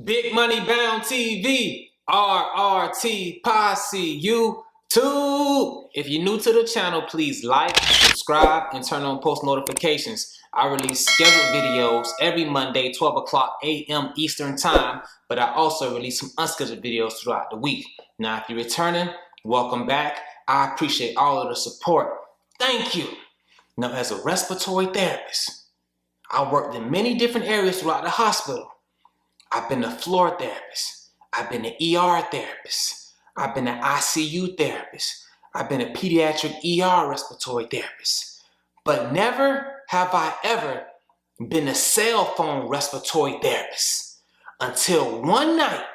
Big Money Bound TV, RRT Posse, YouTube. If you're new to the channel, please like, subscribe, and turn on post notifications. I release scheduled videos every Monday, 12 o'clock a.m. Eastern Time, but I also release some unscheduled videos throughout the week. Now, if you're returning, welcome back. I appreciate all of the support. Thank you. Now, as a respiratory therapist, I worked in many different areas throughout the hospital. I've been a floor therapist. I've been an ER therapist. I've been an ICU therapist. I've been a pediatric ER respiratory therapist. But never have I ever been a cell phone respiratory therapist until one night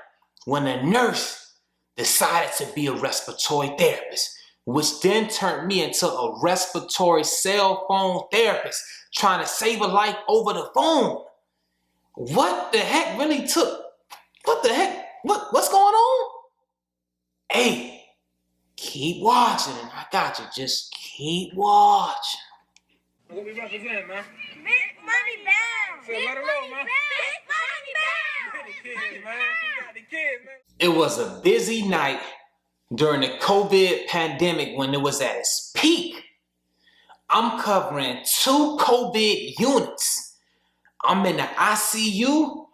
when a nurse decided to be a respiratory therapist, which then turned me into a respiratory cell phone therapist, trying to save a life over the phone. What the heck really took? What the heck? What's going on? Hey, keep watching. I got you. Just keep watching. What we represent, man? Big money bound. Say, let it know, man. Big money bound. The kids, man. We got the kids, man. It was a busy night during the COVID pandemic when it was at its peak. I'm covering 2 COVID units. I'm in the ICU,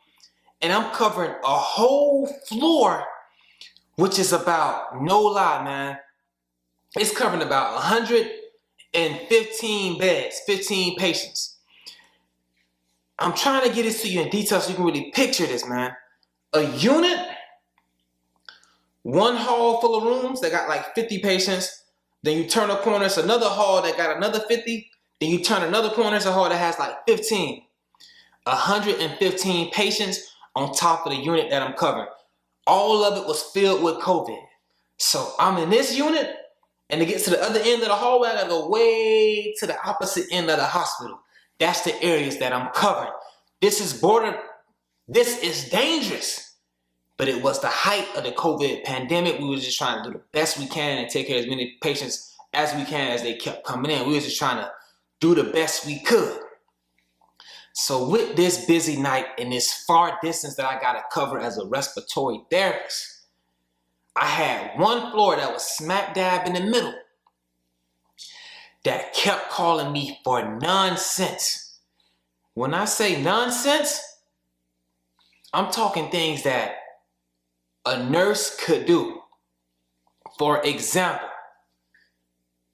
and I'm covering a whole floor, which is about, no lie, man, it's covering about 115 beds, 15 patients. I'm trying to get this to you in detail so you can really picture this, man. A unit, one hall full of rooms that got like 50 patients. Then you turn a corner, it's another hall that got another 50. Then you turn another corner, it's a hall that has like 15. 115 patients on top of the unit that I'm covering. All of it was filled with COVID. So I'm in this unit, and to get to the other end of the hallway, I gotta go way to the opposite end of the hospital. That's the areas that I'm covering. This is dangerous. But it was the height of the COVID pandemic. We were just trying to do the best we can and take care of as many patients as we can as they kept coming in. We were just trying to do the best we could. So with this busy night and this far distance that I got to cover as a respiratory therapist, I had one floor that was smack dab in the middle that kept calling me for nonsense. When I say nonsense, I'm talking things that a nurse could do. For example,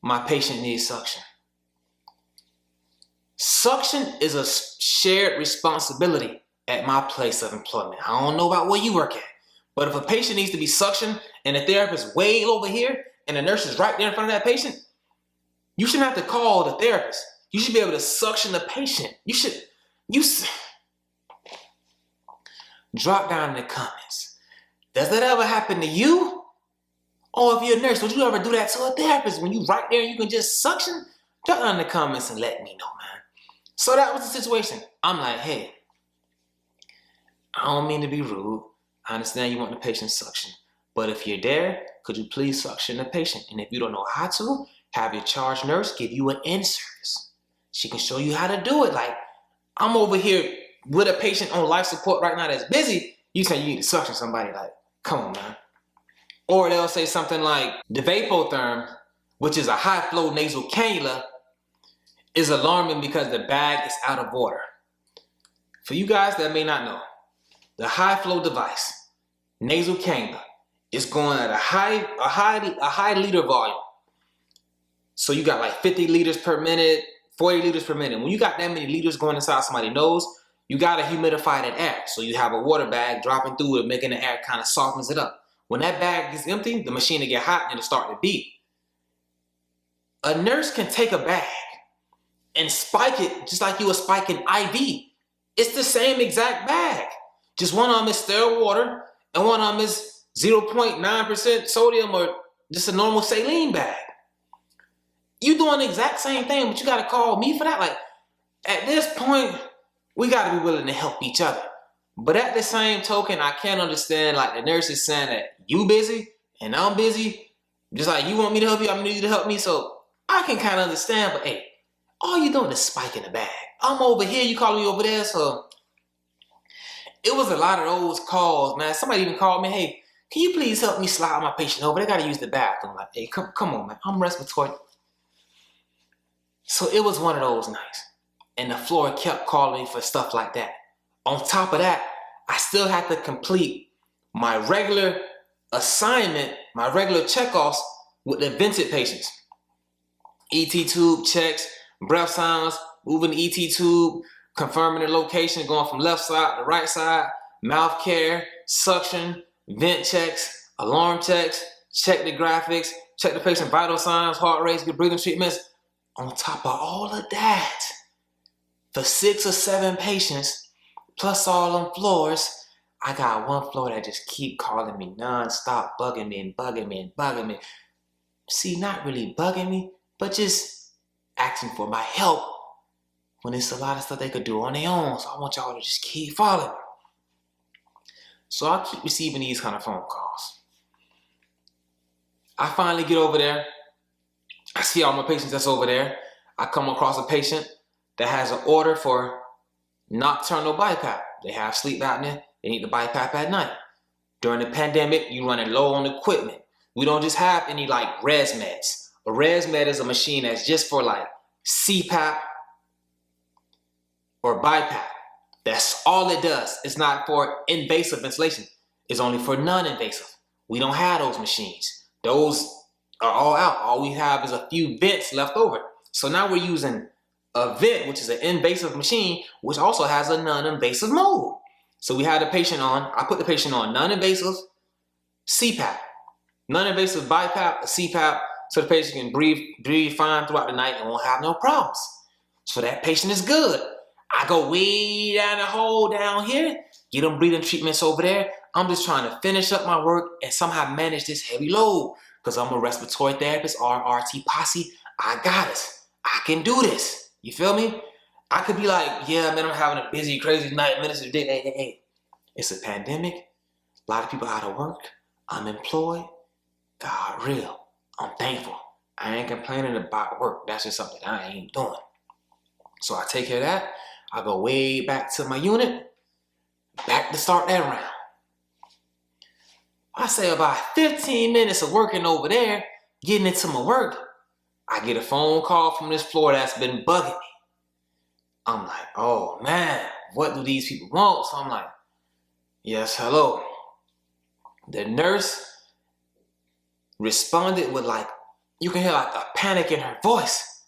my patient needs suction. Suction is a shared responsibility at my place of employment. I don't know about where you work at, but if a patient needs to be suctioned and the therapist is way over here and the nurse is right there in front of that patient, you shouldn't have to call the therapist. You should be able to suction the patient. Drop down in the comments. Does that ever happen to you? Or if you're a nurse, would you ever do that to a therapist when you right there and you can just suction? Drop down in the comments and let me know, man. So that was the situation. I'm like, hey, I don't mean to be rude. I understand you want the patient suction. But if you're there, could you please suction the patient? And if you don't know how to, have your charge nurse give you an in-service. She can show you how to do it. Like, I'm over here with a patient on life support right now that's busy. You say you need to suction somebody. Like, come on, man. Or they'll say something like, the Vapotherm, which is a high-flow nasal cannula, is alarming because the bag is out of order. For you guys that may not know, the high-flow device, nasal cannula, is going at a high liter volume. So you got like 50 liters per minute, 40 liters per minute. When you got that many liters going inside somebody's nose, you gotta humidify that air. So you have a water bag dropping through it, making the air kind of softens it up. When that bag gets empty, the machine will get hot and it'll start to beep. A nurse can take a bag and spike it just like you would spike an IV. It's the same exact bag. Just one of them is sterile water and one of them is 0.9% sodium or just a normal saline bag. You doing the exact same thing, but you gotta call me for that? Like, at this point, we gotta be willing to help each other. But at the same token, I can't understand like the nurse is saying that you busy and I'm busy. Just like you want me to help you, I need you to help me. So I can kind of understand, but hey, all you doing is spiking the bag. I'm over here, you calling me over there, so It was a lot of those calls, man. Somebody even called me, hey, can you please help me slide my patient over? They gotta use the bathroom. Like, hey, come on, man. I'm respiratory. So it was one of those nights. And the floor kept calling me for stuff like that. On top of that, I still had to complete my regular assignment, my regular checkoffs with the vented patients. ET tube checks, breath sounds, moving the ET tube, confirming the location, going from left side to right side, mouth care, suction, vent checks, alarm checks, check the graphics, check the patient vital signs, heart rates, good breathing treatments. On top of all of that, for 6 or 7 patients, plus all them floors, I got one floor that just keep calling me non-stop, bugging me and bugging me and bugging me. See, not really bugging me, but just asking for my help when it's a lot of stuff they could do on their own. So I want y'all to just keep following me. So I keep receiving these kind of phone calls. I finally get over there. I see all my patients that's over there. I come across a patient that has an order for nocturnal BiPAP. They have sleep apnea. They need the BiPAP at night. During the pandemic, you running low on equipment. We don't just have any like res meds. A res med is a machine that's just for like CPAP or BiPAP. That's all it does. It's not for invasive ventilation. It's only for non-invasive. We don't have those machines. Those are all out. All we have is a few vents left over. So now we're using a vent, which is an invasive machine, which also has a non-invasive mode. So we had the patient on, I put the patient on non-invasive CPAP, non-invasive BiPAP, CPAP, so the patient can breathe fine throughout the night and won't have no problems. So that patient is good. I go way down the hole down here, get them breathing treatments over there. I'm just trying to finish up my work and somehow manage this heavy load because I'm a respiratory therapist, RRT posse. I got this. I can do this. You feel me? I could be like, yeah, man, I'm having a busy, crazy night. Minister Dick, hey. It's a pandemic. A lot of people out of work. I'm employed. God, real. I'm thankful. I ain't complaining about work. That's just something I ain't doing. So I take care of that. I go way back to my unit. Back to start that round. I say about 15 minutes of working over there, getting into my work. I get a phone call from this floor that's been bugging me. I'm like, oh man, what do these people want? So I'm like, yes, hello. The nurse responded with like, you can hear like a panic in her voice.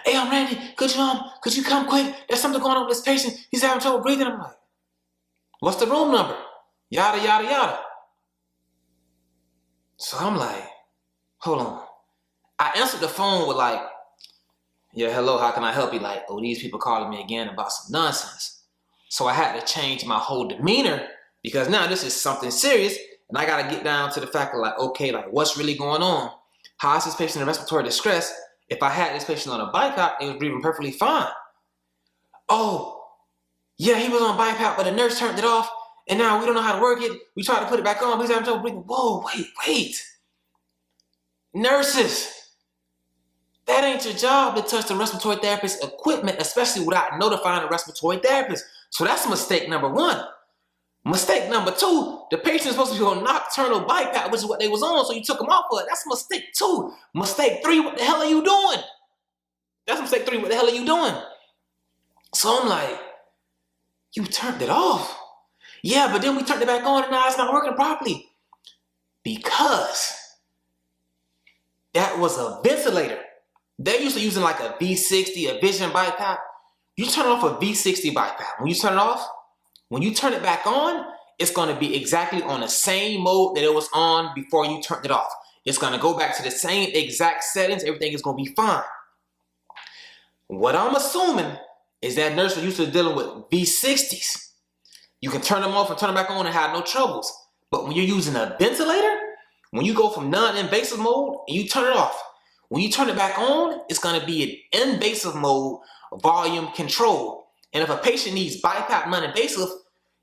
Hey, I'm Randy. Could you come quick? There's something going on with this patient. He's having trouble breathing. I'm like, what's the room number? Yada, yada, yada. So I'm like, hold on. I answered the phone with like, yeah, hello, how can I help you? Like, oh, these people calling me again about some nonsense. So I had to change my whole demeanor because now this is something serious and I got to get down to the fact of like, okay, like what's really going on? How is this patient in respiratory distress? If I had this patient on a BiPAP, he was breathing perfectly fine. Oh, yeah, he was on BiPAP, but the nurse turned it off and now we don't know how to work it. We tried to put it back on, but he's having trouble breathing. Whoa, wait. Nurses. That ain't your job to touch the respiratory therapist's equipment, especially without notifying the respiratory therapist. So that's mistake number 1. Mistake number 2, the patient is supposed to be on nocturnal BiPAP, which is what they was on, so you took them off of it. That's mistake 2. Mistake 3, what the hell are you doing? That's mistake 3, what the hell are you doing? So I'm like, you turned it off. Yeah, but then we turned it back on and now it's not working properly. Because that was a ventilator. They're used to using like a V60, a Vision BiPAP. You turn off a V60 BiPAP. When you turn it off, when you turn it back on, it's going to be exactly on the same mode that it was on before you turned it off. It's going to go back to the same exact settings. Everything is going to be fine. What I'm assuming is that nurses are used to dealing with V60s. You can turn them off and turn them back on and have no troubles. But when you're using a ventilator, when you go from non-invasive mode and you turn it off, when you turn it back on, it's going to be an invasive mode, volume control. And if a patient needs BiPAP non-invasive,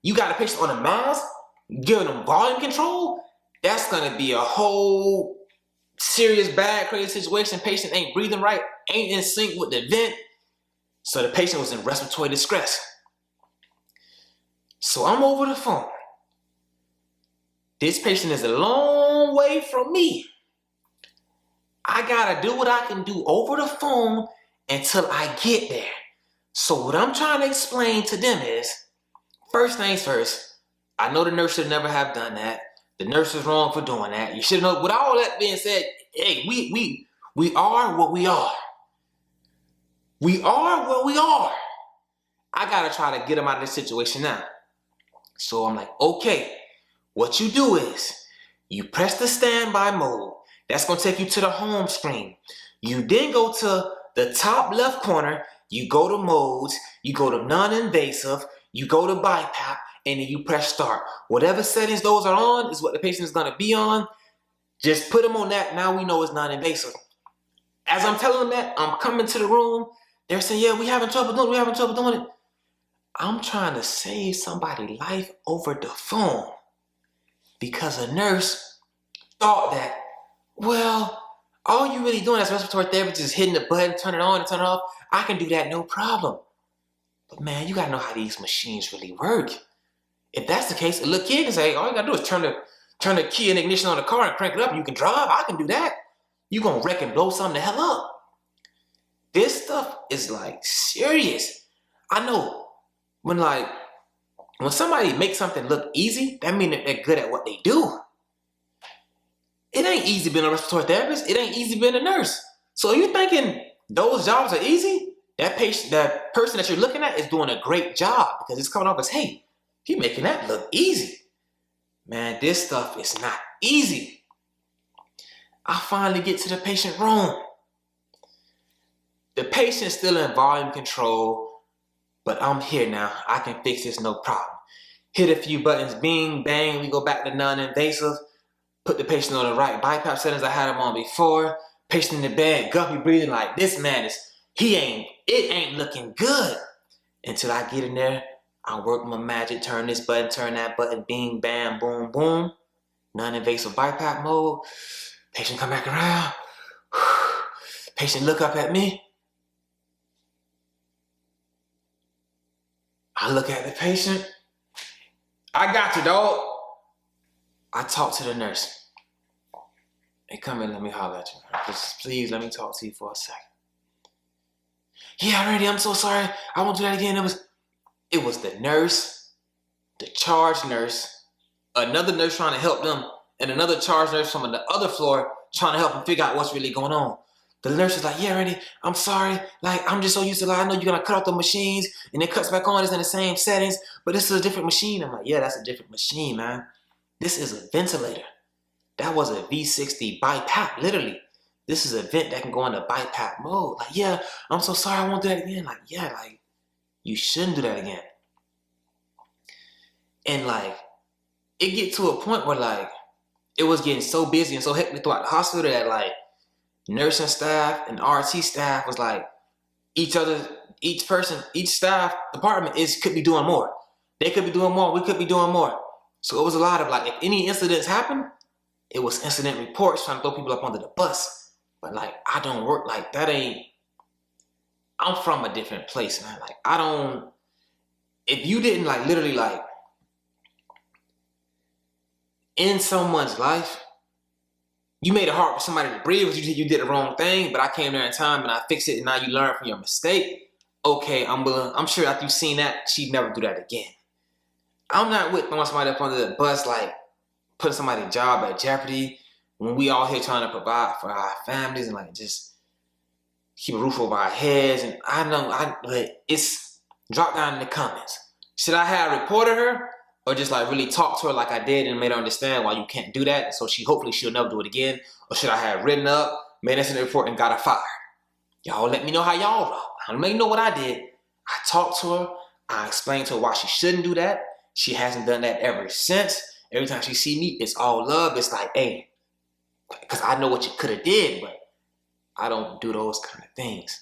you got a patient on a mask, giving them volume control, that's going to be a whole serious, bad, crazy situation. Patient ain't breathing right, ain't in sync with the vent. So the patient was in respiratory distress. So I'm over the phone. This patient is a long way from me. I gotta do what I can do over the phone until I get there. So what I'm trying to explain to them is, first things first, I know the nurse should never have done that. The nurse is wrong for doing that. You should know. With all that being said, hey, we are what we are. We are what we are. I gotta try to get them out of this situation now. So I'm like, okay, what you do is you press the standby mode. That's gonna take you to the home screen. You then go to the top left corner. You go to modes. You go to non-invasive. You go to BiPAP, and then you press start. Whatever settings those are on is what the patient is gonna be on. Just put them on that. Now we know it's non-invasive. As I'm telling them that, I'm coming to the room. They're saying, yeah, we having trouble doing it. We having trouble doing it. I'm trying to save somebody's life over the phone because a nurse thought that, well, all you really doing as respiratory therapist is hitting the button, turn it on and turn it off. I can do that, no problem. But man, you gotta know how these machines really work. If that's the case, a little kid can say, all you gotta do is turn the key and ignition on the car and crank it up and you can drive. I can do that. You gonna wreck and blow something the hell up. This stuff is like serious. I know when somebody makes something look easy, that means that they're good at what they do. It ain't easy being a respiratory therapist. It ain't easy being a nurse. So you thinking those jobs are easy? That person that you're looking at is doing a great job because it's coming off as, hey, he making that look easy. Man, this stuff is not easy. I finally get to the patient room. The patient's still in volume control, but I'm here now. I can fix this, no problem. Hit a few buttons, bing, bang, we go back to non-invasive. Put the patient on the right BiPAP settings I had him on before. Patient in the bed, guppy breathing like this man it ain't looking good. Until I get in there, I work my magic, turn this button, turn that button, bing, bam, boom, boom. Non-invasive BiPAP mode. Patient come back around. Patient look up at me. I look at the patient. I got you, dog. I talk to the nurse. Hey, come in, let me holler at you. Please let me talk to you for a second. Yeah, Randy, I'm so sorry. I won't do that again. It was the nurse, the charge nurse, another nurse trying to help them, and another charge nurse from the other floor trying to help them figure out what's really going on. The nurse is like, yeah, Randy, I'm sorry. I'm just so used to, I know you're going to cut off the machines, and it cuts back on, it's in the same settings, but this is a different machine. I'm like, yeah, that's a different machine, man. This is a ventilator. That was a V60 BiPAP, literally. This is a vent that can go into BiPAP mode. Like, yeah, I'm so sorry, I won't do that again. Like, yeah, you shouldn't do that again. And it get to a point where it was getting so busy and so hectic throughout the hospital that nursing staff and RT staff was each staff department could be doing more. They could be doing more, we could be doing more. So it was a lot of if any incidents happen, it was incident reports trying to throw people up under the bus. But I don't work that. I'm from a different place, man. If you didn't literally end someone's life, you made it hard for somebody to breathe because you did the wrong thing, but I came there in time and I fixed it and now you learn from your mistake. Okay, I'm sure after you've seen that, she'd never do that again. I'm not with throwing somebody up under the bus, putting somebody's job at jeopardy when we all here trying to provide for our families and just keep a roof over our heads. And but it's drop down in the comments. Should I have reported her or just really talk to her like I did and made her understand why you can't do that? So hopefully she'll never do it again. Or should I have written up, made an incident report and got her fired? Y'all let me know how y'all roll. Let me know what I did. I talked to her. I explained to her why she shouldn't do that. She hasn't done that ever since. Every time she see me, it's all love. It's hey, because I know what you could have did, but I don't do those kind of things.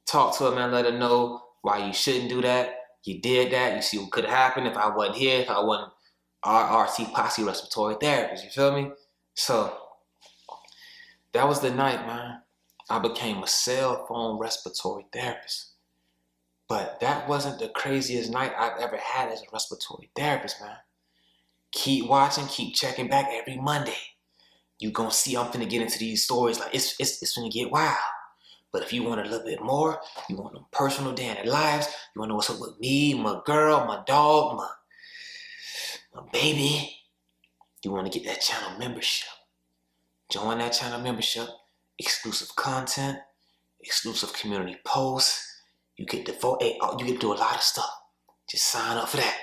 Talk to her, man. Let her know why you shouldn't do that. You did that. You see what could have happened if I wasn't here, if I wasn't RRT posse respiratory therapist. You feel me? So that was the night, man. I became a cell phone respiratory therapist. But that wasn't the craziest night I've ever had as a respiratory therapist, man. Keep watching, keep checking back every Monday. You gonna see I'm finna get into these stories like it's finna get wild. But if you want a little bit more, you want them personal day in their lives, you wanna know what's up with me, my girl, my dog, my baby, you wanna get that channel membership. Join that channel membership, exclusive content, exclusive community posts. You get to vote, you get to do a lot of stuff. Just sign up for that.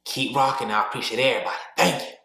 Keep rocking. I appreciate everybody. Thank you.